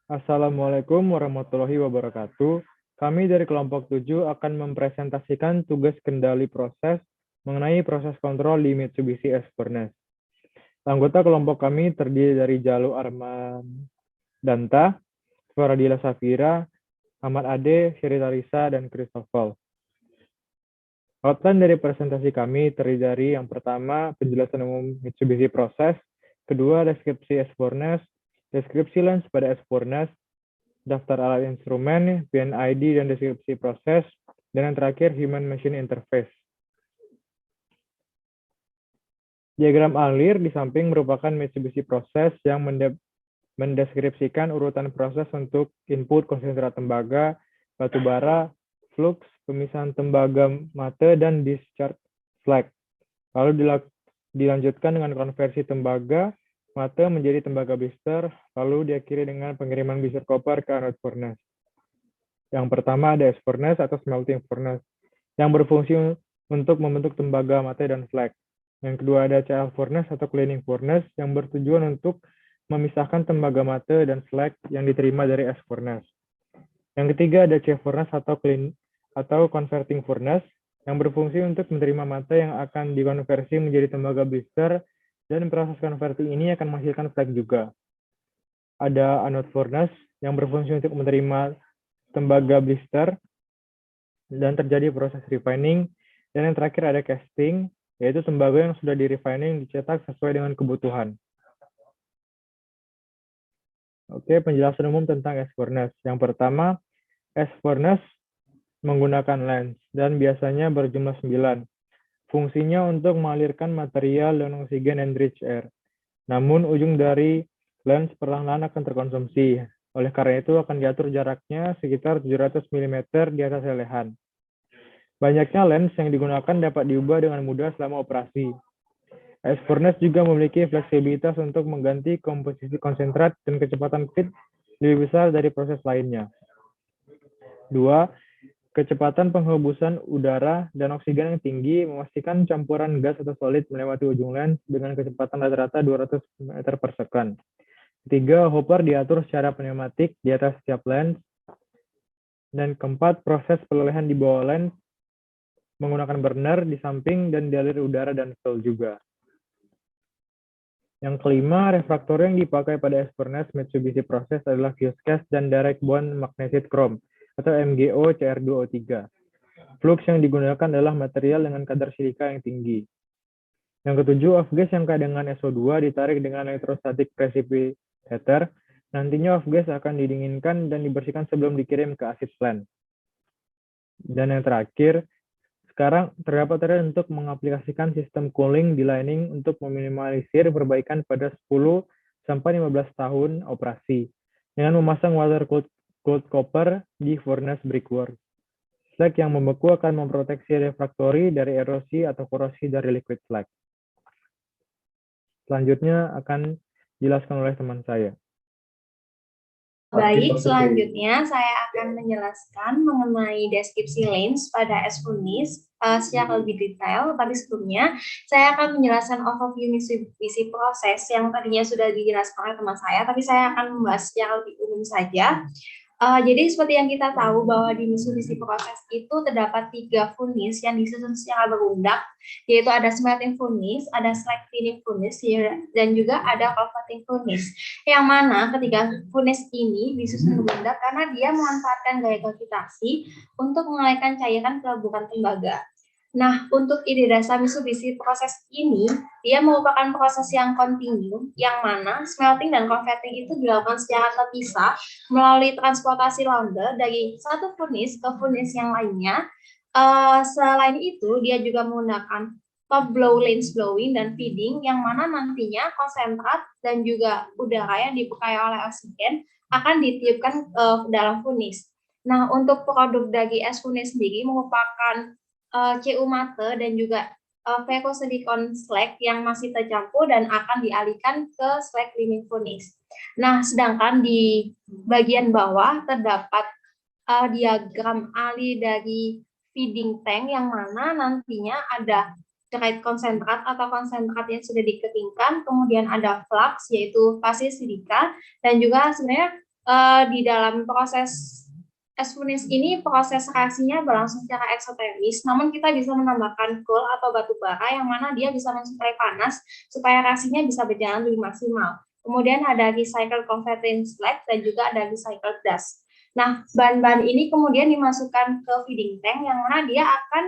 Assalamualaikum warahmatullahi wabarakatuh. Kami dari kelompok 7 akan mempresentasikan tugas kendali proses mengenai proses kontrol di Mitsubishi S-Furnace. Anggota kelompok kami terdiri dari Jalu Armadanta, Faradila Safira, Ahmad Ade, Sherita Risa, dan Christopher. Outline dari presentasi kami terdiri dari yang pertama, penjelasan umum Mitsubishi proses, kedua, deskripsi S-Furnace, deskripsi lens pada S-Furnace, daftar alat instrumen, PNID, dan deskripsi proses, dan yang terakhir, Human Machine Interface. Diagram alir di samping merupakan Mitsubishi proses yang mendeskripsikan urutan proses untuk input konsentrat tembaga, batu bara, flux, pemisahan tembaga mate, dan discharge slag. Lalu dilanjutkan dengan konversi tembaga mate menjadi tembaga blister, lalu diakhiri dengan pengiriman blister copper ke anode furnace. Yang pertama ada S-Furnace atau smelting furnace, yang berfungsi untuk membentuk tembaga mate dan slag. Yang kedua ada CL Furnace atau cleaning furnace, yang bertujuan untuk memisahkan tembaga mate dan slag yang diterima dari S-Furnace. Yang ketiga ada C-Furnace atau converting furnace, yang berfungsi untuk menerima mate yang akan dikonversi menjadi tembaga blister, dan proses konversi ini akan menghasilkan slag juga. Ada anode furnace yang berfungsi untuk menerima tembaga blister dan terjadi proses refining. Dan yang terakhir ada casting, yaitu tembaga yang sudah di-refining dicetak sesuai dengan kebutuhan. Oke, penjelasan umum tentang S-Furnace. Yang pertama, S-Furnace menggunakan lens dan biasanya berjumlah 9. Fungsinya untuk mengalirkan material dan oksigen enriched air. Namun, ujung dari lens perlahan-lahan akan terkonsumsi. Oleh karena itu, akan diatur jaraknya sekitar 700 mm di atas lelehan. Banyaknya lens yang digunakan dapat diubah dengan mudah selama operasi. S-Furnace juga memiliki fleksibilitas untuk mengganti komposisi konsentrat dan kecepatan feed lebih besar dari proses lainnya. 2. Kecepatan penghembusan udara dan oksigen yang tinggi memastikan campuran gas atau solid melewati ujung lens dengan kecepatan rata-rata 200 meter per second. 3. Hopper diatur secara pneumatik di atas setiap lens. Dan keempat, proses pelelehan di bawah lens menggunakan burner di samping dan dialir udara dan fuel juga. Yang kelima, refraktor yang dipakai pada S-Furnace Mitsubishi proses adalah fuse gas dan direct bond magnesit chrome atau MgO Cr2O3. Flux yang digunakan adalah material dengan kadar silika yang tinggi. Yang ketujuh, off-gas yang kaya dengan SO2 ditarik dengan electrostatic precipitator. Nantinya off-gas akan didinginkan dan dibersihkan sebelum dikirim ke acid plant. Dan yang terakhir, sekarang terdapat tren untuk mengaplikasikan sistem cooling di lining untuk meminimalisir perbaikan pada 10-15 tahun operasi dengan memasang water cooled copper di furnace brickwork. Slag yang membeku akan memproteksi refraktori dari erosi atau korosi dari liquid slag. Selanjutnya akan dijelaskan oleh teman saya. Baik, selanjutnya saya akan menjelaskan mengenai deskripsi lens pada S-Furnace secara lebih detail. Tapi sebelumnya, saya akan menjelaskan overview Mitsubishi proses yang tadinya sudah dijelaskan oleh teman saya, tapi saya akan membahas secara lebih umum saja. Jadi seperti yang kita tahu bahwa di Mitsubishi proses itu terdapat 3 furnace yang disusun secara berundak, yaitu ada smelting furnace, ada slag cleaning furnace, dan juga ada converting furnace. Yang mana ketiga furnace ini disusun berundak karena dia memanfaatkan gaya gravitasi untuk mengalirkan cairan ke bukan tembaga. Nah, untuk ide dasar Mitsubishi proses ini, dia merupakan proses yang kontinu, yang mana smelting dan converting itu dilakukan secara terpisah melalui transportasi launder dari satu furnace ke furnace yang lainnya. Selain itu, dia juga menggunakan top blow, lens blowing, dan feeding, yang mana nantinya konsentrat dan juga udara yang dipakai oleh oksigen akan ditiupkan ke dalam furnace. Nah, untuk produk dari S-Furnace sendiri merupakan CU mate dan juga ferrosilicon slag yang masih tercampur dan akan dialihkan ke slag cleaning furnace. Nah, sedangkan di bagian bawah terdapat diagram alih dari feeding tank yang mana nantinya ada terkait konsentrat atau konsentrat yang sudah dikeringkan, kemudian ada flux yaitu fase silika, dan juga sebenarnya di dalam proses es furnace ini proses reaksinya berlangsung secara eksotermis, namun kita bisa menambahkan coal atau batu bara yang mana dia bisa mensuplai panas supaya reaksinya bisa berjalan lebih maksimal. Kemudian ada recycled converting slag dan juga ada recycled dust. Nah, bahan-bahan ini kemudian dimasukkan ke feeding tank yang mana dia akan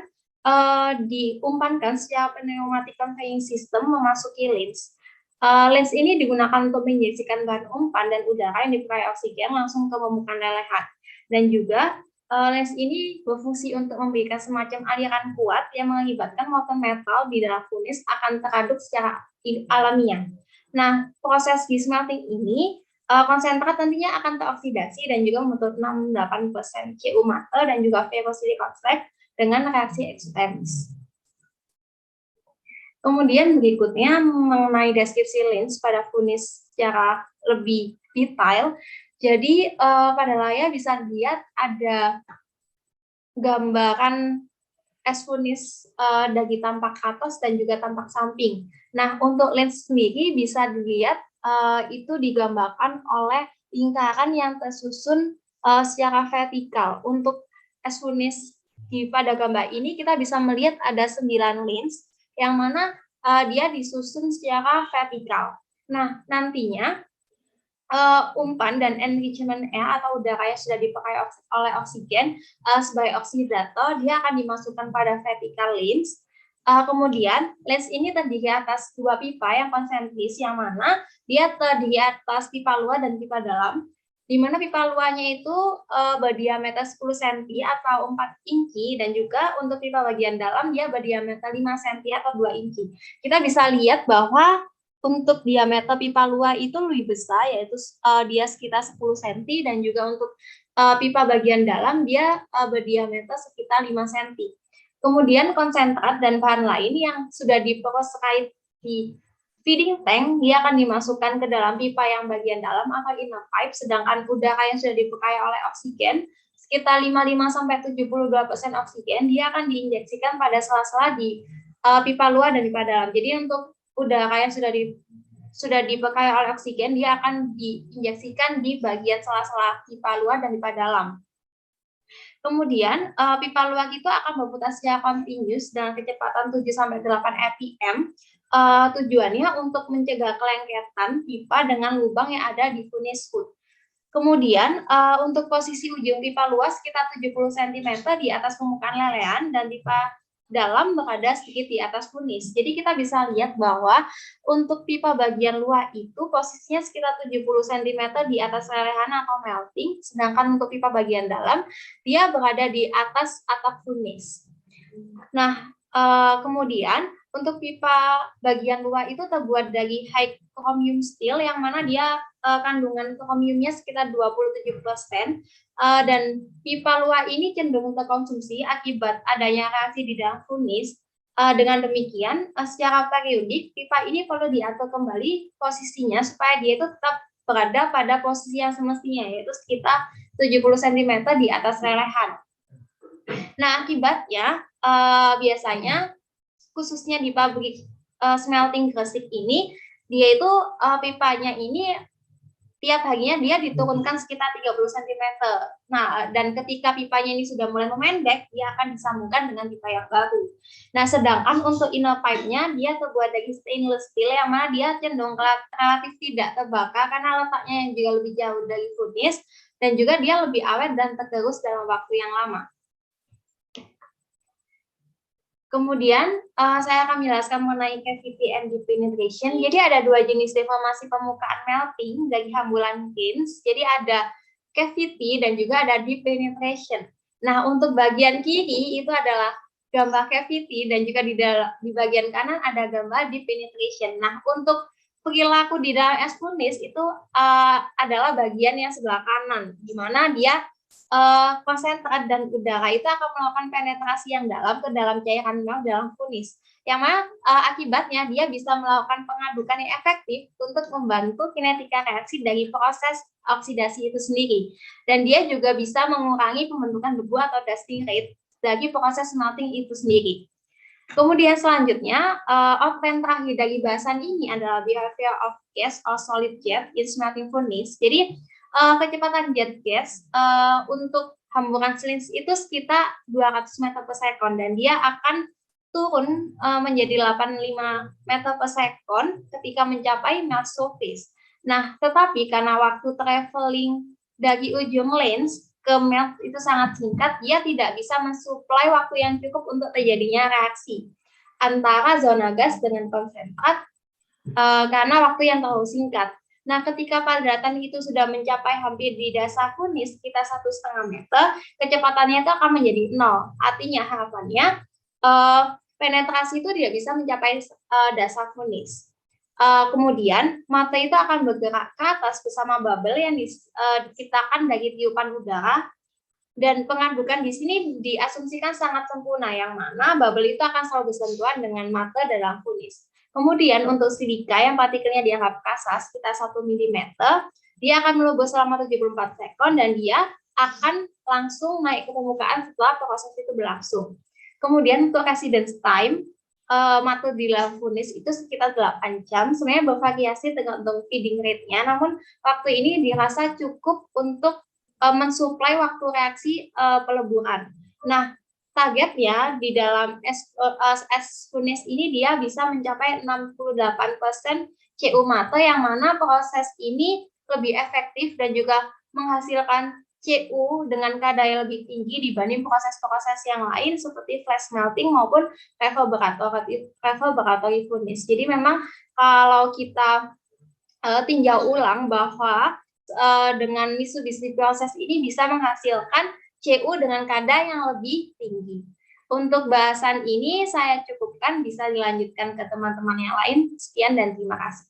diumpankan secara pneumatic conveying system memasuki lens. Lens ini digunakan untuk menginjeksikan bahan umpan dan udara yang diperai oksigen langsung ke permukaan lelehan. Dan juga lens ini berfungsi untuk memberikan semacam aliran kuat yang mengakibatkan molten metal di dalam furnace akan teraduk secara alamiah. Nah, proses desmelting ini konsentrat nantinya akan teroksidasi dan juga membentuk 68% Cu mate dan juga ferrosilicon slag dengan reaksi eksotermis. Kemudian berikutnya mengenai deskripsi lens pada furnace secara lebih detail. Jadi pada layar bisa dilihat ada gambaran es furnace dari tampak atas dan juga tampak samping. Nah, untuk lens sendiri bisa dilihat itu digambarkan oleh lingkaran yang tersusun secara vertikal. Untuk es furnace pada gambar ini kita bisa melihat ada 9 lens yang mana dia disusun secara vertikal. Nah, nantinya umpan dan enrichment air atau udara yang sudah dipakai oleh oksigen sebagai oksidator, dia akan dimasukkan pada vertical lens. Kemudian lens ini terdiri atas 2 pipa yang konsentris, yang mana dia terdiri atas pipa luar dan pipa dalam, di mana pipa luarnya itu berdiameter 10 cm atau 4 inci, dan juga untuk pipa bagian dalam dia berdiameter 5 cm atau 2 inci. Kita bisa lihat bahwa untuk diameter pipa luar itu lebih besar, yaitu dia sekitar 10 cm, dan juga untuk pipa bagian dalam dia berdiameter sekitar 5 cm. Kemudian konsentrat dan bahan lain yang sudah diproses di feeding tank, dia akan dimasukkan ke dalam pipa yang bagian dalam atau inner pipe, sedangkan udara yang sudah dipakai oleh oksigen, sekitar 55-72% oksigen, dia akan diinjeksikan pada sela-sela di pipa luar dan pipa dalam. Jadi untuk udara yang sudah dipakai oleh oksigen, dia akan diinjeksikan di bagian sela-sela pipa luar dan pipa dalam. Kemudian pipa luar itu akan berputar secara continuous dengan kecepatan 7-8 rpm. Tujuannya untuk mencegah kelengketan pipa dengan lubang yang ada di furnace hood. Kemudian untuk posisi ujung pipa luar sekitar 70 cm di atas permukaan lelehan, dan pipa dalam berada sedikit di atas furnace. Jadi kita bisa lihat bahwa untuk pipa bagian luar itu posisinya sekitar 70 cm di atas lelehan atau melting, sedangkan untuk pipa bagian dalam dia berada di atas atap furnace. Nah, kemudian untuk pipa bagian luar itu terbuat dari high chromium steel, yang mana dia kandungan chromiumnya sekitar 27%, dan pipa luar ini cenderung terkonsumsi akibat adanya reaksi di dalam furnace. Dengan demikian, secara periodik pipa ini perlu diatur kembali posisinya supaya dia itu tetap berada pada posisi yang semestinya, yaitu sekitar 70 cm di atas lelehan. Nah, akibatnya biasanya khususnya di pabrik smelting gresik ini, dia itu pipanya ini tiap harinya dia diturunkan sekitar 30 cm. Nah, dan ketika pipanya ini sudah mulai memendek, dia akan disambungkan dengan pipa yang baru. Nah, sedangkan untuk inner pipe-nya dia terbuat dari stainless steel, yang mana dia cenderung relatif tidak terbakar karena letaknya yang juga lebih jauh dari furnace, dan juga dia lebih awet dan tergerus dalam waktu yang lama. Kemudian saya akan menjelaskan mengenai cavity and deep penetration. Jadi ada 2 jenis deformasi permukaan melting dari hamburan kilns. Jadi ada cavity dan juga ada deep penetration. Nah, untuk bagian kiri itu adalah gambar cavity, dan juga di bagian kanan ada gambar deep penetration. Nah, untuk perilaku di dalam es furnace itu adalah bagian yang sebelah kanan, di mana dia konsentrat dan udara itu akan melakukan penetrasi yang dalam ke dalam cairan mel dalam furnace, yang mana akibatnya dia bisa melakukan pengadukan yang efektif untuk membantu kinetika reaksi dari proses oksidasi itu sendiri, dan dia juga bisa mengurangi pembentukan debu atau dusting rate dari proses smelting itu sendiri. Kemudian selanjutnya, outline terakhir dari bahasan ini adalah behavior of gas or solid jet in smelting furnace. Jadi, kecepatan jet gas untuk hamburan silins itu sekitar 200 meter per second, dan dia akan turun menjadi 85 meter per second ketika mencapai melt surface. Nah, tetapi karena waktu traveling dari ujung lens ke melt itu sangat singkat, dia tidak bisa mensuplai waktu yang cukup untuk terjadinya reaksi antara zona gas dengan konsentrat karena waktu yang terlalu singkat. Nah, ketika padatan itu sudah mencapai hampir di dasar furnace sekitar 1,5 meter, kecepatannya itu akan menjadi 0. Artinya harapannya penetrasi itu tidak bisa mencapai dasar furnace. Kemudian mata itu akan bergerak ke atas bersama bubble yang diciptakan dari tiupan udara, dan pengadukan di sini diasumsikan sangat sempurna, yang mana bubble itu akan selalu bersentuhan dengan mata dalam furnace. Kemudian untuk silika yang partikelnya dianggap kasar sekitar 1 mm, dia akan melebur selama 74 sekon dan dia akan langsung naik ke permukaan setelah proses itu berlangsung. Kemudian untuk residence time, mata di dalam furnace itu sekitar 8 jam, sebenarnya bervariasi tergantung feeding rate-nya, namun waktu ini dirasa cukup untuk mensuplai waktu reaksi peleburan. Nah, targetnya di dalam es furnace ini dia bisa mencapai 68% CU mata, yang mana proses ini lebih efektif dan juga menghasilkan CU dengan kadar yang lebih tinggi dibanding proses-proses yang lain seperti flash melting maupun reverberatory furnace. Jadi memang kalau kita tinjau ulang bahwa dengan Mitsubishi proses ini bisa menghasilkan CU dengan kadar yang lebih tinggi. Untuk bahasan ini saya cukupkan, bisa dilanjutkan ke teman-teman yang lain. Sekian dan terima kasih.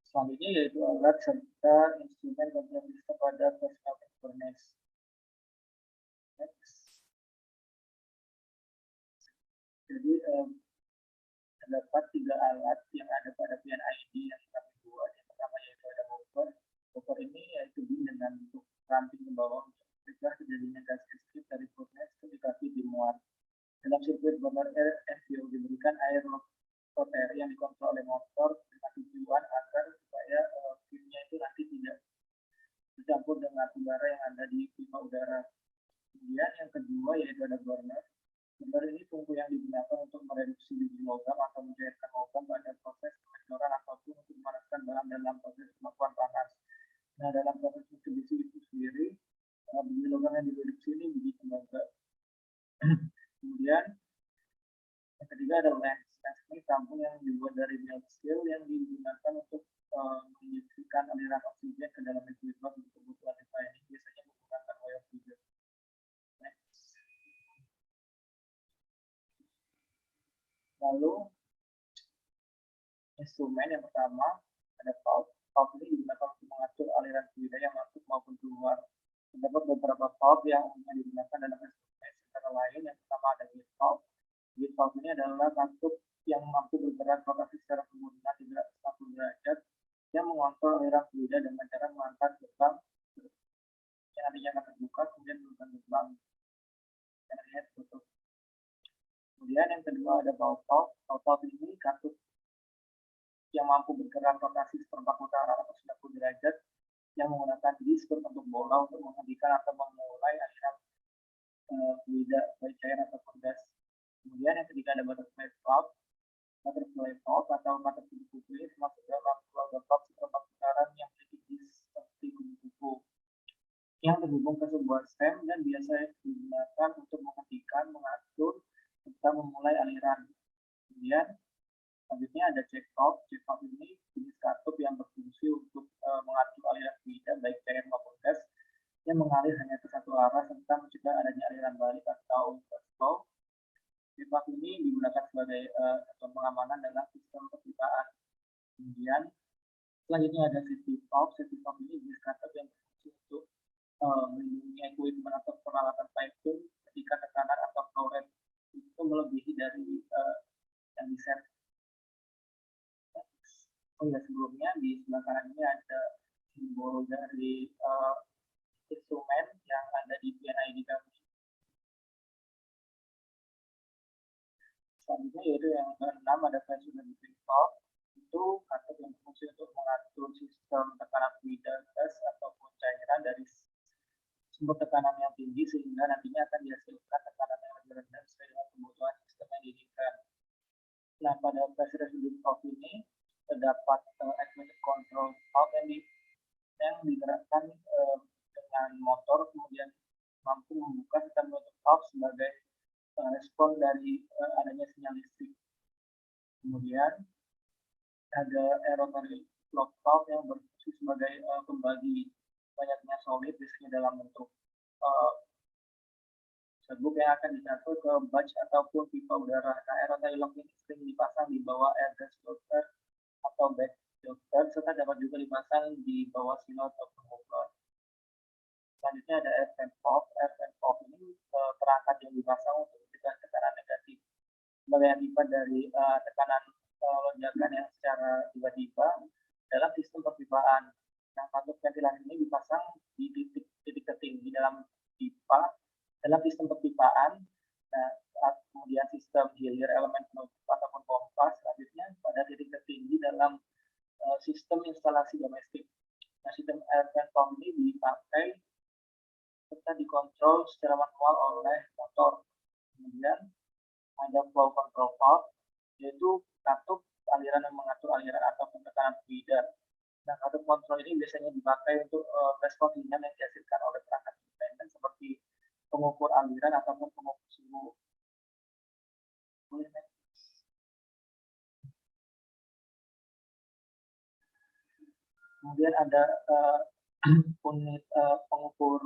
Selanjutnya yaitu alat serta instrumen kontribusi kepada flash melting furnace. Next. Jadi terdapat 3 alat yang ada pada PNID yang kami buat. Yang pertama yaitu ada hopper. Hopper ini yaitu dengan bentuk ramping ke bawah untuk mencegah terjadinya gas escape dari furnace ketika api dimuat. Dalam sirkuit burner air FPO diberikan air hot air yang dikontrol oleh motor dengan tujuan agar supaya steamnya itu nanti tidak bercampur dengan udara yang ada di pipa udara. Kemudian yang kedua yaitu ada burner. Burner ini tungku yang digunakan untuk mereduksi biji logam atau mencairkan logam pada proses pengecoran ataupun untuk memanaskan bahan dalam proses pembekuan panas. Nah, dalam proses Mitsubishi itu sendiri, biji logam yang direduksi ini biji tembaga. Kemudian yang ketiga ada lens. Lens ini tampung yang dibuat dari mild steel yang digunakan untuk menginjeksikan aliran oksigen ke dalam liquid bulk untuk kebutuhan refining, biasanya menggunakan oil figure. Next. Lalu instrumen yang pertama ada valve. Valve ini digunakan untuk mengatur aliran fluida yang masuk maupun keluar. Terdapat beberapa valve yang digunakan dalam instrumen, antara lain yang pertama ada gate valve. Gate valve ini adalah katup yang mampu bergerak rotasi secara sempurna 360 derajat yang mengontrol aliran fluida dengan cara mengangkat gerbang yang nantinya akan terbuka kemudian menekan gerbang yang nantinya tertutup. Kemudian yang kedua ada valve valve. Valve valve ini katup yang mampu bergerak rotasi seperempat utara atau 90 derajat yang menggunakan disk berbentuk bola untuk menghentikan atau memulai aliran fluida baik cair ataupun gas. Kemudian yang ketiga ada butterfly valve. Butterfly valve atau butterfly kuku masuk dalam keluarga valve seperempat putaran yang memiliki disk seperti kuku yang terhubung ke sebuah stem dan biasa digunakan untuk menghentikan, mengatur, serta memulai aliran. Kemudian selanjutnya ada check valve. Check valve ini jenis katup yang berfungsi untuk mengatur aliran fluida baik cair maupun gas yang mengalir hanya ke satu arah serta mencegah adanya aliran balik atau reverse flow. Check valve ini digunakan sebagai pengamanan dalam sistem perpipaan. Kemudian selanjutnya ada safety valve. Safety valve ini jenis katup yang berfungsi untuk melindungi equipment atau peralatan piping ketika tekanan atau flow rate itu melebihi dari yang diset. Oh ya, sebelumnya di sebelah kanan ini ada simbol dari instrumen yang ada di PNID kami. Selanjutnya yaitu yang keenam ada pressure reducing valve, itu katup yang berfungsi untuk mengatur sistem tekanan fluid gas ataupun cairan dari sumber tekanan yang tinggi sehingga nantinya akan dihasilkan tekanan yang lebih rendah sesuai dengan kebutuhan sistem yang diinginkan. Nah, pada pressure reducing valve ini terdapat admitted control valve yang digerakkan dengan motor, kemudian mampu membuka serta menutup valve sebagai respon dari adanya sinyal listrik. Kemudian ada aerothermal lock valve yang berfungsi sebagai pembagi banyaknya solid biasanya dalam bentuk serbuk yang akan dicampur ke batch ataupun pipa udara. Nah, aerothermal lock ini sering dipasang di bawah air gas filter atau bag filter serta dapat juga dipasang di bawah silo ataupun muffler. Selanjutnya ada air vent valve. Air vent valve ini perangkat yang dipasang untuk mencegah tekanan negatif sebagai akibat dari tekanan lonjakan yang secara tiba-tiba dalam sistem perpipaan. Nah, katup ventilasi ini dipasang di titik tertinggi dalam pipa dalam sistem perpipaan. Nah, kemudian sistem hilir elemen penutup ataupun pompa selanjutnya pada titik tertinggi dalam sistem instalasi domestik. Nah, sistem air vent valve ini dipakai serta dikontrol secara manual oleh motor. Kemudian ada flow control valve, yaitu katup aliran yang mengatur aliran ataupun tekanan fluida. Nah, katup kontrol ini biasanya dipakai untuk respon ringan yang dihasilkan oleh perangkat independen seperti pengukur aliran ataupun pengukur suhu. Kemudian ada unit pengukur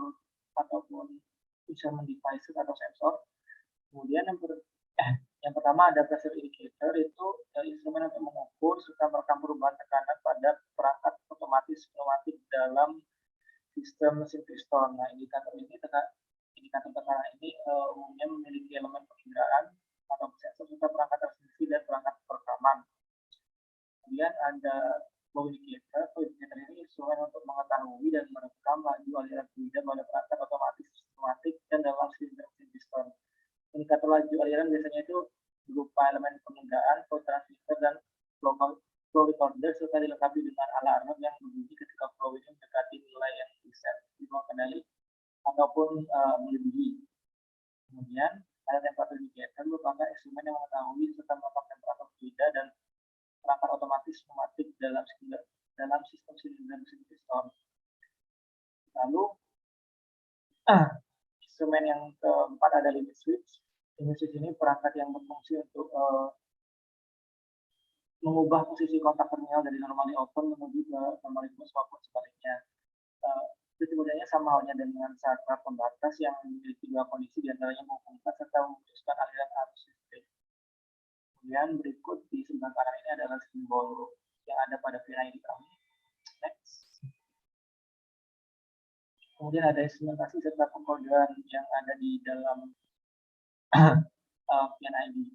ataupun measurement devices atau sensor. Kemudian yang pertama ada pressure indicator, itu instrumen untuk mengukur serta merekam perubahan tekanan pada perangkat otomatis pneumatik dalam sistem mesin piston. Nah, indikator tekanan ini umumnya memiliki elemen penginderaan atau sensor serta perangkat transmisi dan perangkat perekaman. Kemudian ada flow indicator. Flow indicator ini instrumen untuk mengetahui dan merekam laju aliran fluida pada perangkat otomatis pneumatik dan dalam silinder mesin piston. Indikator laju aliran biasanya itu berupa elemen penginderaan, flow transmitter, dan flow recorder serta dilengkapi dengan alarm yang berbunyi ketika flow ini mendekati nilai yang diset di bawah kendali ataupun melebihi. Kemudian ada temperature indicator merupakan instrumen yang mengetahui serta merekam temperatur fluida dan perangkat otomatis pneumatik dalam sistem silinder mesin piston. Lalu instrumen yang keempat ada limit switch. Limit switch ini perangkat yang berfungsi untuk mengubah posisi kontak terminal dari normally open menuju ke normally close maupun sebaliknya. Kemudiannya sama halnya dengan saklar pembatas yang memiliki dua kondisi, diantaranya menghubungkan serta memutuskan aliran arus listrik. Kemudian berikut di sebelah kanan ini adalah simbol yang ada pada PNID kami. Next. Kemudian ada instrumentasi serta pengkodean yang ada di dalam PNID.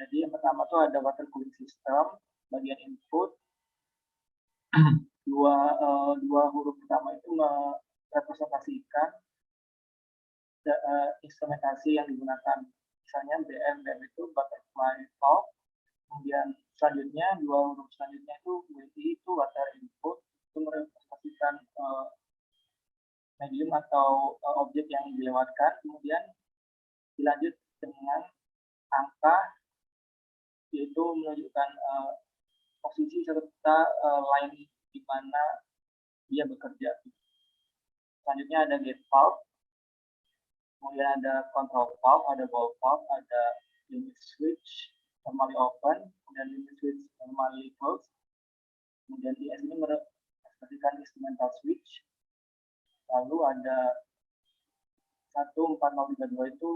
Jadi yang pertama itu ada water cooling system, bagian input. Dua huruf pertama itu merepresentasikan instrumentasi yang digunakan. Misalnya BM itu butterfly valve. Kemudian selanjutnya dua huruf selanjutnya itu WI itu water input, itu merepresentasikan medium atau objek yang dilewatkan. Kemudian dilanjut dengan angka, yaitu menunjukkan posisi serta line di mana dia bekerja. Selanjutnya ada gate valve, kemudian ada control valve, ada ball valve, ada limit switch normally open, kemudian limit switch normally closed. Kemudian di sini merepresentasikan instrumental switch. Lalu ada 14032 itu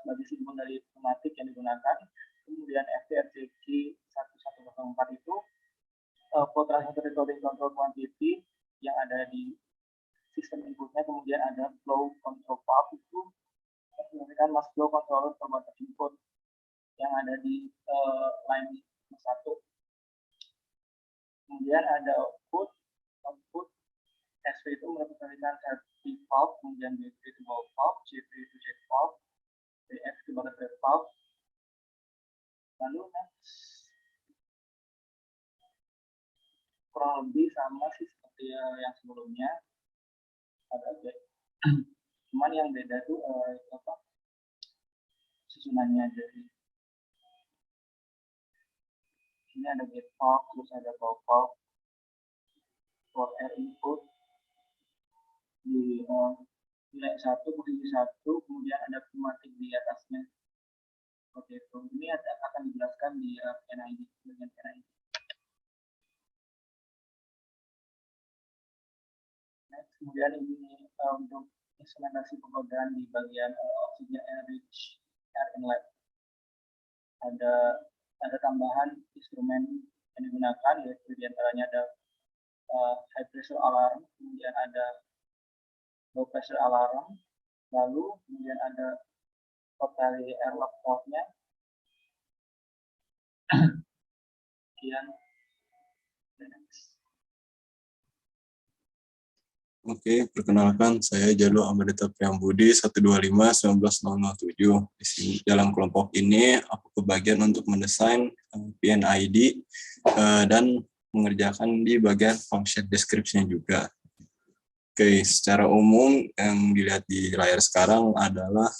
sebagai simbol dari pneumatik yang digunakan. Kemudian FTRCQ 1104 itu flow transmitter recording control quantity yang ada di sistem inputnya. Kemudian ada flow control valve, itu menggunakan mass flow controller perbatas input yang ada di line 1. Kemudian ada output SV itu merepresentasikan safety valve, kemudian BV itu ball valve, CV itu jet valve, BF itu butterfly valve, Lalu kurang lebih sama sih seperti yang sebelumnya, ada cuman yang beda tuh susunannya. Jadi ini ada get pop, terus ada pop for air input di nilai 1, posisi 1, kemudian ada pneumatik di atasnya. Oke, ini akan dijelaskan di PNID, bagian PNID. Next, kemudian ini untuk instrumentasi penggodaan di bagian oxygen enriched air inlet. Ada tambahan instrumen yang digunakan, yaitu diantaranya ada high pressure alarm, kemudian ada low pressure alarm, lalu kemudian ada totally airlock valve-nya, kemudian Oke, perkenalkan saya Jalo Amadita Priambudi 125-19007. Di sini dalam kelompok ini aku kebagian untuk mendesain PNID dan mengerjakan di bagian function description juga. Oke, secara umum yang dilihat di layar sekarang adalah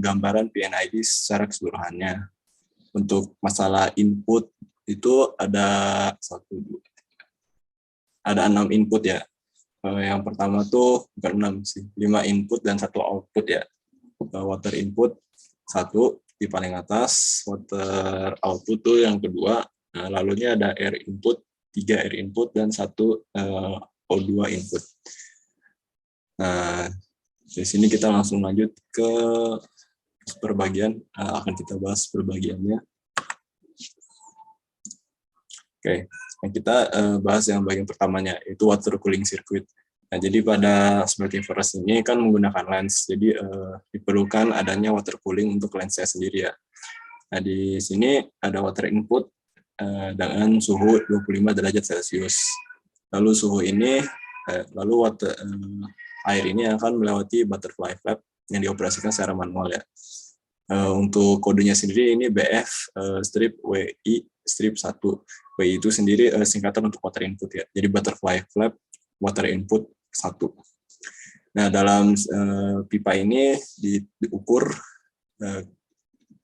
gambaran PNID secara keseluruhannya. Untuk masalah input itu ada 6 input ya. Yang pertama tuh bukan 6 sih, 5 input dan 1 output ya. Water input 1 di paling atas, water output tuh yang kedua. Nah, lalunya ada air input, 3 air input dan 1 O2 input. Nah, di sini kita langsung lanjut ke perbagian, akan kita bahas perbagiannya. Oke, kita bahas yang bagian pertamanya, yaitu water cooling circuit. Nah, jadi pada smart infrared ini kan menggunakan lens, jadi diperlukan adanya water cooling untuk lensnya sendiri ya. Nah, di sini ada water input dengan suhu 25 derajat Celcius. Lalu suhu ini, air ini akan melewati butterfly flap yang dioperasikan secara manual ya. Untuk kodenya sendiri ini BF strip WI strip 1. WI itu sendiri singkatan untuk water input ya. Jadi butterfly flap water input 1. Nah, dalam pipa ini diukur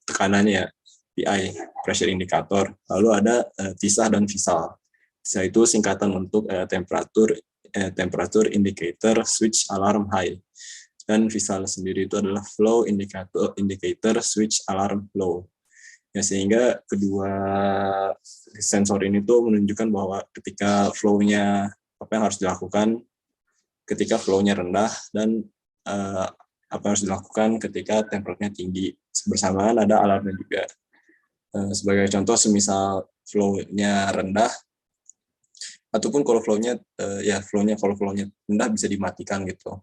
tekanannya ya, PI, pressure indicator. Lalu ada TISA dan VISAL. TISA itu singkatan untuk temperature indicator switch alarm high. Dan VISAL sendiri itu adalah flow indicator switch alarm low. Ya, sehingga kedua sensor ini tuh menunjukkan bahwa ketika flow-nya apa yang harus dilakukan ketika flow-nya rendah dan apa yang harus dilakukan ketika temperaturenya tinggi. Bersamaan ada alarmnya juga. Sebagai contoh, semisal flow-nya rendah, ataupun kalau flow-nya kalau flow-nya rendah bisa dimatikan gitu.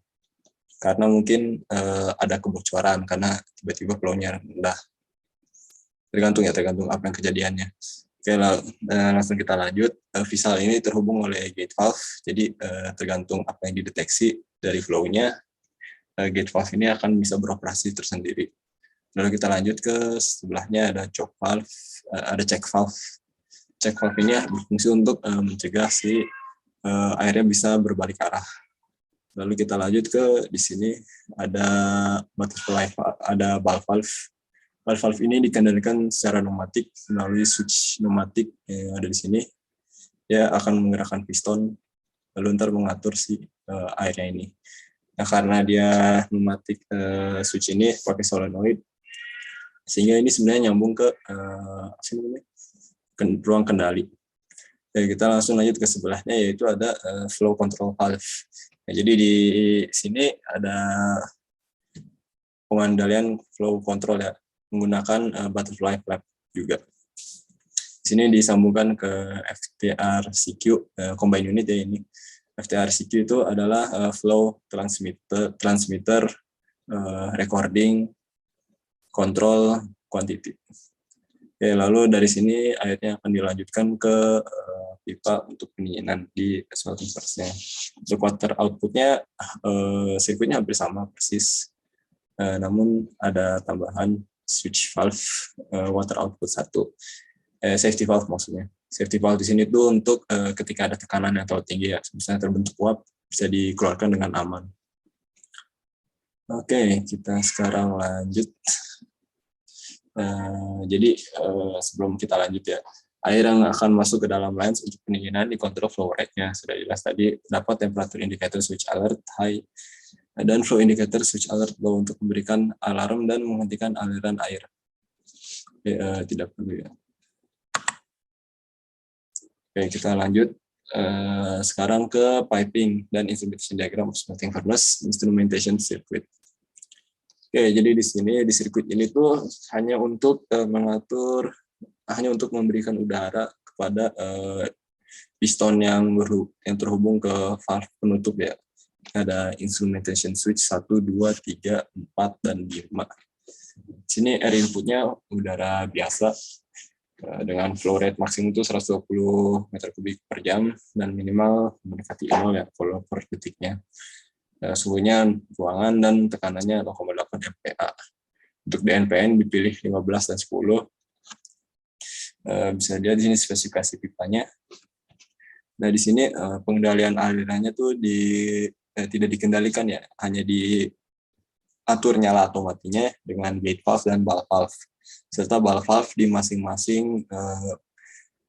Karena mungkin ada kebocoran karena tiba-tiba flow-nya rendah. Tergantung apa yang kejadiannya. Oke, langsung kita lanjut. VISAL ini terhubung oleh gate valve, jadi tergantung apa yang dideteksi dari flow-nya, gate valve ini akan bisa beroperasi tersendiri. Lalu kita lanjut ke sebelahnya ada choke valve, ada check valve. Check valve ini berfungsi untuk mencegah si airnya bisa berbalik arah. Lalu kita lanjut ke di sini ada butterfly, ada valve. Valve ini dikendalikan secara pneumatik melalui switch pneumatik yang ada di sini. Dia akan menggerakkan piston, lalu ntar mengatur si airnya ini. Nah, karena dia pneumatik switch ini pakai solenoid, sehingga ini sebenarnya nyambung ke ruang kendali. Ya, kita langsung lanjut ke sebelahnya, yaitu ada flow control valve. Nah, jadi di sini ada pengendalian flow control ya, menggunakan butterfly flap juga. Di sini disambungkan ke FTR-CQ combine unit ya ini. FTR-CQ itu adalah flow transmitter recording control quantity. Oke, lalu dari sini akhirnya akan dilanjutkan ke pipa untuk pendinginan di suatu persnya. Untuk water outputnya sirkuitnya hampir sama persis. Namun ada tambahan switch valve water output 1. Safety valve maksudnya. Safety valve di sini tuh untuk ketika ada tekanan yang terlalu tinggi ya, misalnya terbentuk uap, bisa dikeluarkan dengan aman. Oke, kita sekarang lanjut. Jadi sebelum kita lanjut ya, air yang akan masuk ke dalam lens untuk pendinginan dikontrol flow rate-nya. Sudah jelas tadi, dapat temperature indicator switch alert high dan flow indicator switch alert low untuk memberikan alarm dan menghentikan aliran air. Oke, tidak perlu ya. Oke, kita lanjut sekarang ke piping dan instrumentation diagram of smelting furnace instrumentation circuit. Oke, jadi di sini di sirkuit ini tuh hanya untuk memberikan udara kepada piston yang terhubung ke valve penutup ya. Ada instrumentation switch 1, 2, 3, 4 dan 5. Di sini air inputnya udara biasa dengan flow rate maksimum itu 120 meter kubik per jam dan minimal mendekati 0 ya kalau per detiknya. Suhunya ruangan dan tekanannya 0,8 MPa. Untuk DNPN dipilih 15 dan 10. Bisa dilihat di sini spesifikasi pipanya. Nah di sini pengendalian alirannya tuh tidak dikendalikan ya, hanya diatur nyala atau matinya dengan gate valve dan valve valve, serta valve valve di masing-masing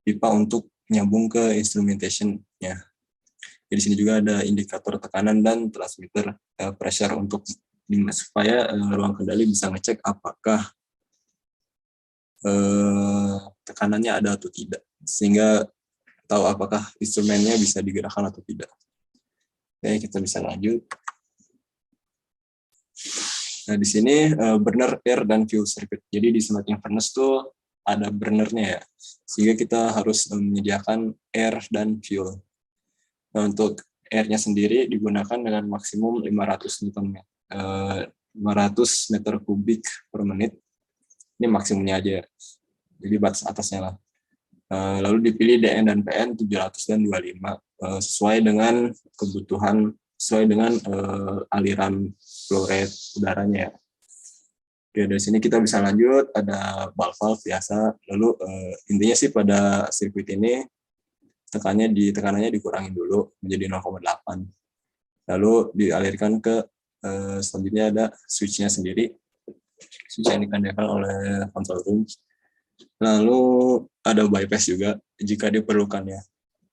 pipa untuk nyambung ke instrumentation-nya. Di sini juga ada indikator tekanan dan transmitter pressure untuk supaya ruang kendali bisa ngecek apakah tekanannya ada atau tidak, sehingga tahu apakah instrumennya bisa digerakkan atau tidak. Oke, kita bisa lanjut. Nah, di sini burner, air, dan fuel circuit. Jadi di smelting furnace tuh ada burnernya ya, sehingga kita harus menyediakan air dan fuel. Nah, untuk airnya sendiri digunakan dengan maksimum 500 meter kubik per menit. Ini maksimumnya aja, jadi batas atasnya lah. Lalu dipilih DN dan PN 700 dan 25 sesuai dengan kebutuhan, sesuai dengan aliran flow rate udaranya ya. Oke, dari sini kita bisa lanjut, ada valve biasa. Lalu intinya sih pada sirkuit ini tekanannya dikurangin dulu menjadi 0,8. Lalu dialirkan ke selanjutnya ada switch-nya sendiri. Switch yang dikendalikan oleh control room. Lalu ada bypass juga jika diperlukan ya.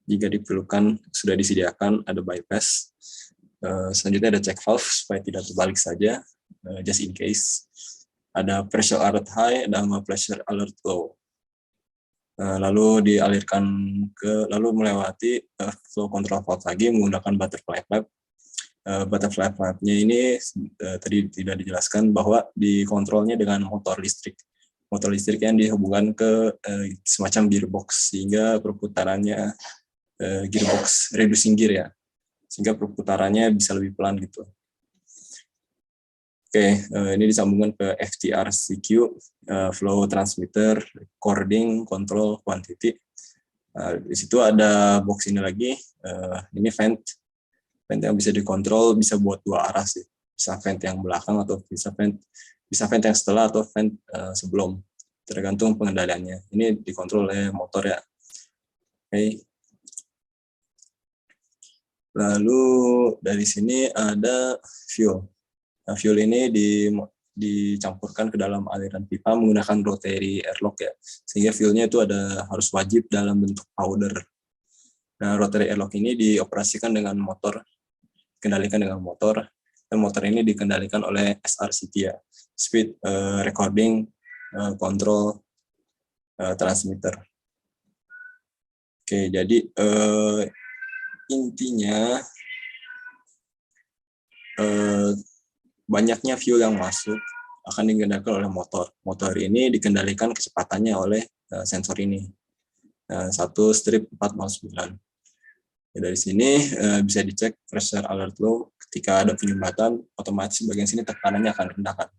Jika diperlukan sudah disediakan ada bypass. Selanjutnya ada check valve supaya tidak terbalik saja, just in case. Ada pressure alert high dan pressure alert low. Lalu dialirkan lalu melewati flow control valve lagi menggunakan butterfly flap. Butterfly flap-nya ini tadi tidak dijelaskan bahwa dikontrolnya dengan motor listrik. Motor listrik yang dihubungkan ke semacam gearbox, sehingga perputarannya gearbox reducing gear ya, sehingga perputarannya bisa lebih pelan gitu. Oke, ini disambungkan ke FTRCQ, flow transmitter, recording, control, quantity. Di situ ada box ini lagi, ini vent yang bisa dikontrol, bisa buat dua arah sih, bisa vent yang belakang atau bisa vent yang setelah atau vent sebelum, tergantung pengendaliannya. Ini dikontrol oleh motor ya. Oke. Lalu dari sini ada fuel. Nah, fuel ini dicampurkan ke dalam aliran pipa menggunakan rotary airlock ya, sehingga fuelnya itu harus wajib dalam bentuk powder. Nah, rotary airlock ini dioperasikan dengan motor, dikendalikan dengan motor, dan motor ini dikendalikan oleh SRCT ya, speed recording control transmitter. Oke, jadi intinya banyaknya fuel yang masuk akan dikendalikan oleh motor. Motor ini dikendalikan kecepatannya oleh sensor ini. 1 strip 4/9. Ya, dari sini bisa dicek pressure alert low. Ketika ada penyumbatan, otomatis bagian sini tekanannya akan rendahkan.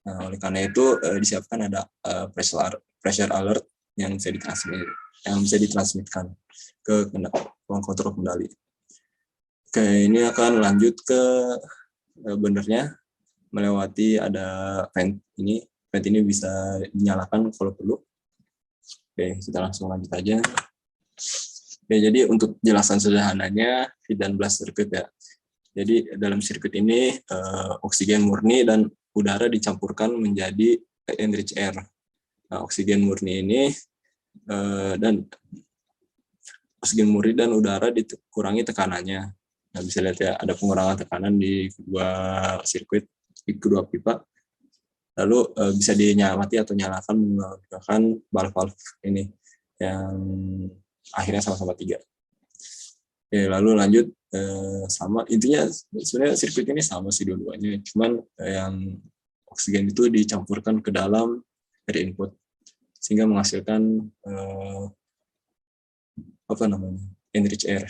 Nah, oleh karena itu disiapkan ada pressure alert yang bisa ditransmitkan ke ruang kontrol kendali. Oke, ini akan lanjut ke burnernya, melewati ada vent vent ini bisa dinyalakan kalau perlu. Oke, kita langsung lanjut aja. Oke, jadi untuk jelasan sederhananya feed dan blast circuit ya. Jadi dalam sirkuit ini oksigen murni dan udara dicampurkan menjadi enriched air. Nah, oksigen murni ini dan udara dikurangi tekanannya. Nah, bisa lihat ya, ada pengurangan tekanan di kedua sirkuit, di kedua pipa. Lalu bisa dinyalakan atau nyalakan menggunakan valve ini yang akhirnya sama-sama 3. Oke, lalu lanjut sama, intinya sebenarnya sirkuit ini sama sih dua-duanya, cuman yang oksigen itu dicampurkan ke dalam dari input sehingga menghasilkan enriched air.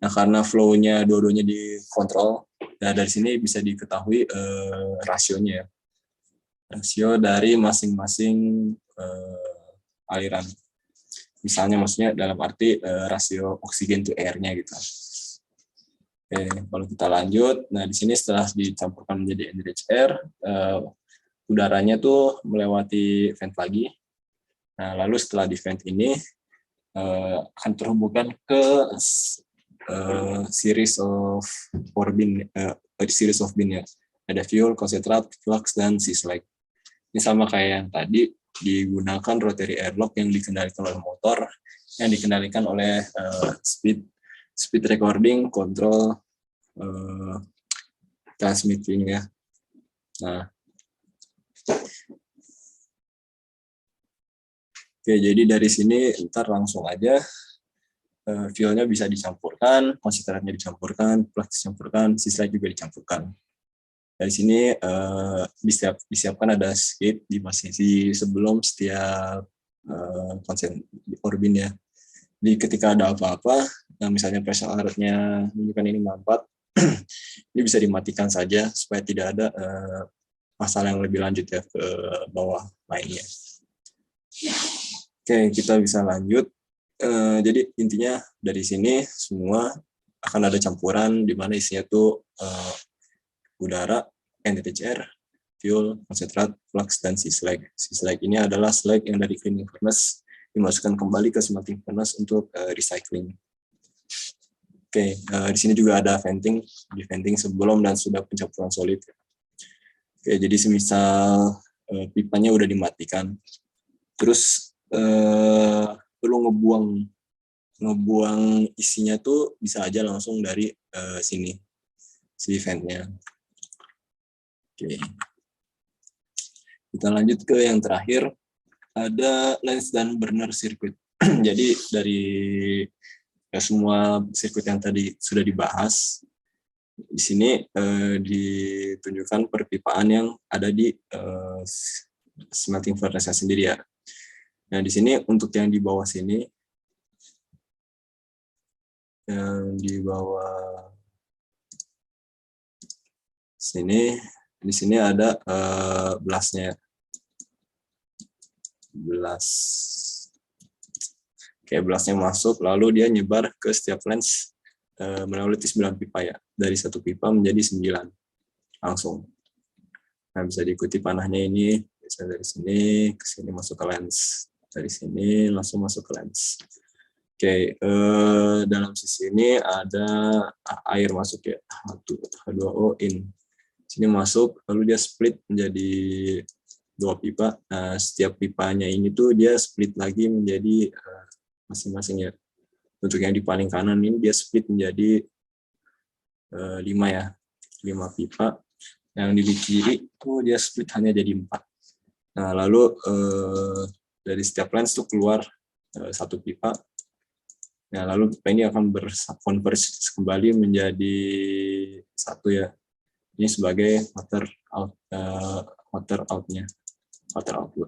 Nah, karena flow-nya dua-duanya dikontrol, nah dari sini bisa diketahui rasionya ya. Rasio dari masing-masing aliran. Misalnya maksudnya dalam arti rasio oksigen to air-nya gitu. Oke, kalau kita lanjut, nah di sini setelah dicampurkan menjadi enriched air, udaranya tuh melewati vent lagi. Nah, lalu setelah di vent ini akan terhubungkan ke series of bin ya. Ada fuel, concentrate, flux, dan C-slag. Ini sama kayak yang tadi, digunakan rotary airlock yang dikendalikan oleh motor, yang dikendalikan oleh speed recording, control, transmitting ya. Nah, oke, jadi dari sini ntar langsung aja fuelnya bisa dicampurkan, konsentratnya dicampurkan, flux dicampurkan, C-slag juga dicampurkan. Dari sini disiapkan ada skate di posisi sebelum setiap orbin ya. Jadi ketika ada apa-apa, nah misalnya pressure alert-nya menunjukkan ini mampat, ini bisa dimatikan saja supaya tidak ada masalah yang lebih lanjut ya ke bawah lainnya. Oke, kita bisa lanjut. Jadi intinya dari sini semua akan ada campuran di mana isinya tuh udara, enriched air, fuel, konsentrat, flux, dan C-slag. C-slag ini adalah slag yang dari cleaning furnace dimasukkan kembali ke smelting furnace untuk recycling. Oke, di sini juga ada venting, di venting sebelum dan sudah pencampuran solid. Oke, jadi semisal pipanya udah dimatikan, terus perlu ngebuang isinya tuh bisa aja langsung dari sini, si ventnya. Oke. Kita lanjut ke yang terakhir, ada lens dan burner circuit. Jadi dari semua sirkuit yang tadi sudah dibahas, di sini ditunjukkan perpipaan yang ada di smelting furnace sendiri ya. Nah, di sini untuk yang di bawah sini, yang di bawah sini, di sini ada blastnya. Oke, blastnya masuk, lalu dia nyebar ke setiap lens melewati 9 pipa ya. Dari 1 pipa menjadi 9 langsung. Nah, bisa diikuti panahnya ini, bisa dari sini ke sini masuk ke lens, dari sini langsung masuk ke lens. Oke, dalam sisi ini ada air masuk ya, H2O in. Sini masuk, lalu dia split menjadi 2 pipa. Nah, setiap pipanya ini tuh dia split lagi menjadi masing-masing ya. Untuk yang di paling kanan ini dia split menjadi 5 ya, 5 pipa. Yang di kiri tuh dia split hanya jadi 4. Nah, lalu dari setiap lens tuh keluar 1 pipa. Nah, lalu pipa ini akan berkonversi kembali menjadi 1 ya. Ini sebagai water output.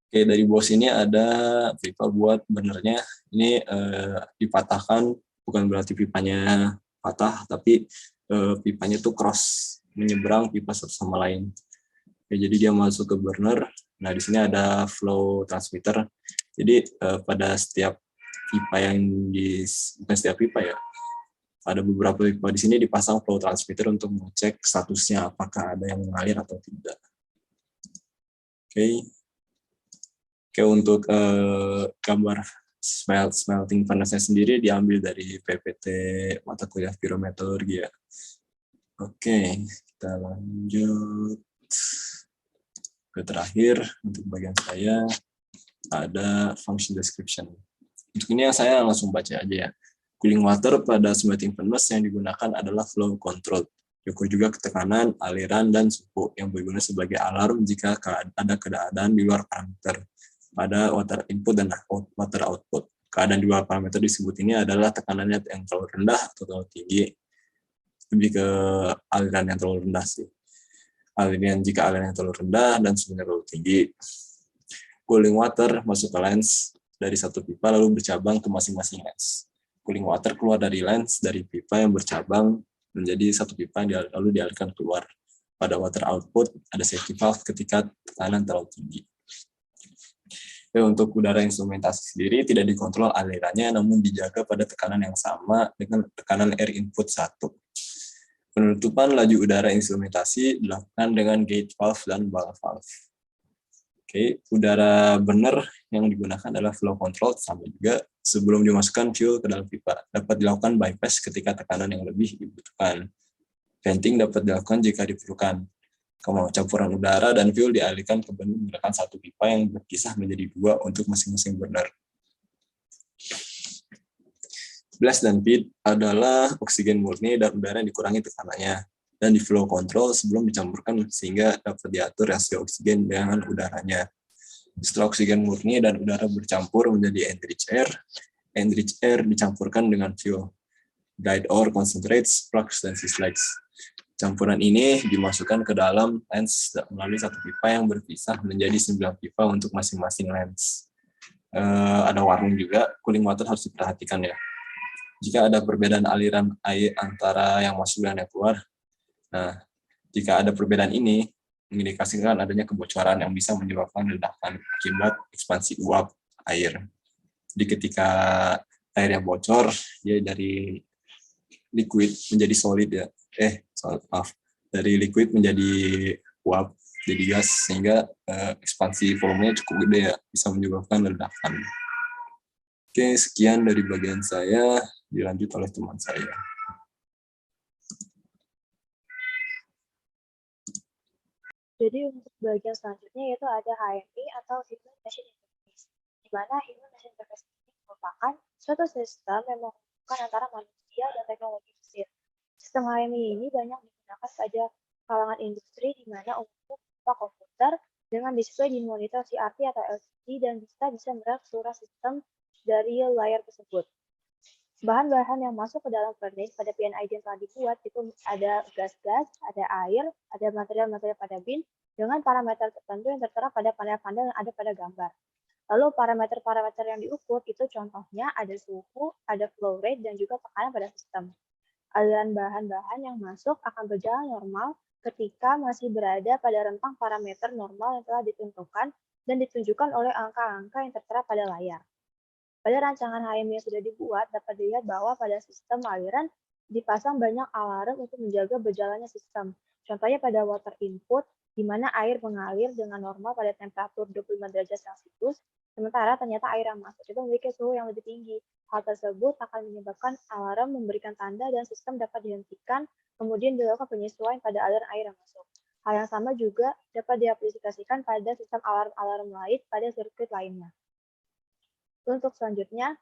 Oke, dari bawah sini ada pipa buat burnernya. Ini dipatahkan, bukan berarti pipanya patah, tapi pipanya tuh cross, menyeberang pipa satu sama lain. Oke, jadi dia masuk ke burner. Nah, di sini ada flow transmitter. Jadi pada setiap pipa bukan setiap pipa ya. Pada beberapa pipa di sini dipasang flow transmitter untuk mengecek statusnya apakah ada yang mengalir atau tidak. Oke, untuk gambar smelting furnace-nya sendiri diambil dari PPT mata kuliah pirometalurgi ya. Oke, kita lanjut ke terakhir. Untuk bagian saya ada function description. Untuk ini yang saya langsung baca aja ya. Cooling water pada smelting furnace yang digunakan adalah flow control. Diukur juga ketekanan, aliran, dan suhu yang berguna sebagai alarm jika ada keadaan di luar parameter pada water input dan water output. Keadaan di luar parameter disebut ini adalah tekanannya yang terlalu rendah atau terlalu tinggi. Lebih ke aliran yang terlalu rendah sih. Jika aliran yang terlalu rendah dan suhunya terlalu tinggi. Cooling water masuk ke lens dari satu pipa lalu bercabang ke masing-masing lens. Cooling water keluar dari lens dari pipa yang bercabang menjadi satu pipa lalu dialirkan keluar. Pada water output ada safety valve ketika tekanan terlalu tinggi. Untuk udara instrumentasi sendiri tidak dikontrol alirannya namun dijaga pada tekanan yang sama dengan tekanan air input 1. Penutupan laju udara instrumentasi dilakukan dengan gate valve dan ball valve. Udara benar yang digunakan adalah flow control, sama juga sebelum dimasukkan fuel ke dalam pipa. Dapat dilakukan bypass ketika tekanan yang lebih dibutuhkan. Venting dapat dilakukan jika diperlukan. Campuran udara dan fuel dialihkan ke burner menggunakan satu pipa yang berpisah menjadi 2 untuk masing-masing burner. Blast dan feed adalah oksigen murni dan udara yang dikurangi tekanannya dan di flow control sebelum dicampurkan sehingga dapat diatur rasio oksigen dengan udaranya. Setelah oksigen murni dan udara bercampur menjadi enriched air dicampurkan dengan fuel, dried ore concentrates, flux, dan syslates. Campuran ini dimasukkan ke dalam lens melalui satu pipa yang berpisah menjadi 9 pipa untuk masing-masing lens. Ada warning juga, cooling water harus diperhatikan ya. Jika ada perbedaan aliran air antara yang masuk dan yang keluar, nah, jika ada perbedaan ini, mengindikasikan adanya kebocoran yang bisa menyebabkan ledakan akibat ekspansi uap air. Jadi ketika airnya bocor, dia dari liquid menjadi solid ya. Dari liquid menjadi uap, jadi gas, sehingga ekspansi volumenya cukup gede ya, bisa menyebabkan ledakan. Oke, sekian dari bagian saya, dilanjut oleh teman saya. Jadi untuk bagian selanjutnya yaitu ada HMI atau Human Machine Interface, di mana Human Machine Interface ini merupakan suatu sistem yang menghubungkan antara manusia dan teknologi mesin. Sistem HMI ini banyak digunakan pada kalangan industri di mana untuk komputer dengan display di monitor CRT atau LCD dan bisa melihat seluruh sistem dari layar tersebut. Bahan-bahan yang masuk ke dalam furnace pada PNID yang telah dibuat itu ada gas-gas, ada air, ada material-material pada bin dengan parameter tertentu yang tertera pada panel-panel yang ada pada gambar. Lalu parameter-parameter yang diukur itu contohnya ada suhu, ada flow rate, dan juga tekanan pada sistem. Aliran bahan-bahan yang masuk akan berjalan normal ketika masih berada pada rentang parameter normal yang telah ditentukan dan ditunjukkan oleh angka-angka yang tertera pada layar. Pada rancangan HMI yang sudah dibuat, dapat dilihat bahwa pada sistem aliran dipasang banyak alarm untuk menjaga berjalannya sistem. Contohnya pada water input, di mana air mengalir dengan normal pada temperatur 25 derajat Celcius, sementara ternyata air yang masuk itu memiliki suhu yang lebih tinggi. Hal tersebut akan menyebabkan alarm memberikan tanda dan sistem dapat dihentikan, kemudian dilakukan penyesuaian pada aliran air yang masuk. Hal yang sama juga dapat diaplikasikan pada sistem alarm-alarm lain pada sirkuit lainnya. Untuk selanjutnya,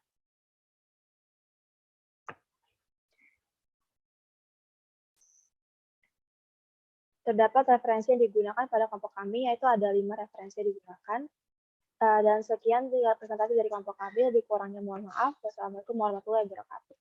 terdapat referensi yang digunakan pada kelompok kami, yaitu ada 5 referensi yang digunakan. Dan sekian presentasi dari kelompok kami, lebih kurangnya mohon maaf. Wassalamualaikum warahmatullahi wabarakatuh.